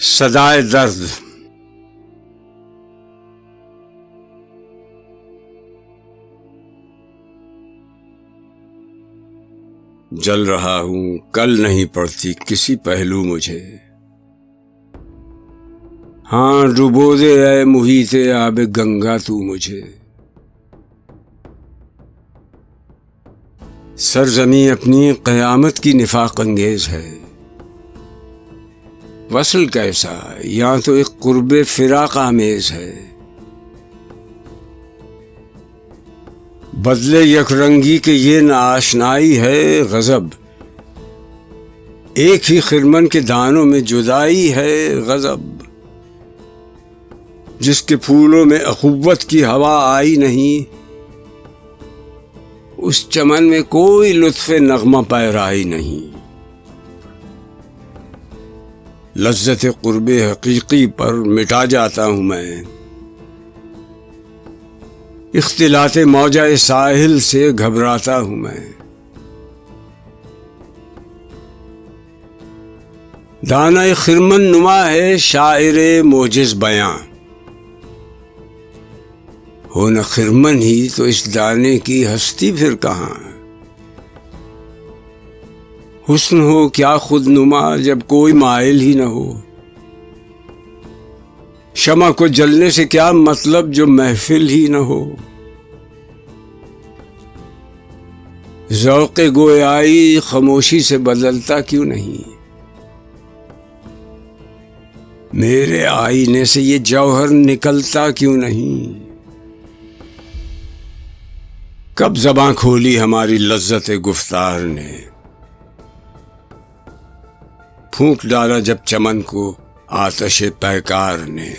صدائے درد جل رہا ہوں، کل نہیں پڑتی کسی پہلو مجھے۔ ہاں ڈبو دے اے محیط آب گنگا تو مجھے۔ سرزمین اپنی قیامت کی نفاق انگیز ہے، وصل کیسا یا تو ایک قرب فراق آمیز ہے۔ بدلے یک رنگی کے یہ ناآشنائی ہے غضب، ایک ہی خرمن کے دانوں میں جدائی ہے غضب۔ جس کے پھولوں میں اخوت کی ہوا آئی نہیں، اس چمن میں کوئی لطف نغمہ پیرائی نہیں۔ لذت قرب حقیقی پر مٹا جاتا ہوں میں، اختلاط موجہ ساحل سے گھبراتا ہوں میں۔ دانہ خرمن نما ہے شاعر موجز بیاں، ہو نہ خرمن ہی تو اس دانے کی ہستی پھر کہاں۔ حسن ہو کیا خود نما جب کوئی مائل ہی نہ ہو، شمع کو جلنے سے کیا مطلب جو محفل ہی نہ ہو۔ ذوق گویائی خاموشی سے بدلتا کیوں نہیں، میرے آئینے سے یہ جوہر نکلتا کیوں نہیں۔ کب زباں کھولی ہماری لذت گفتار نے، پھونک ڈالا جب چمن کو آتش پیکار نے۔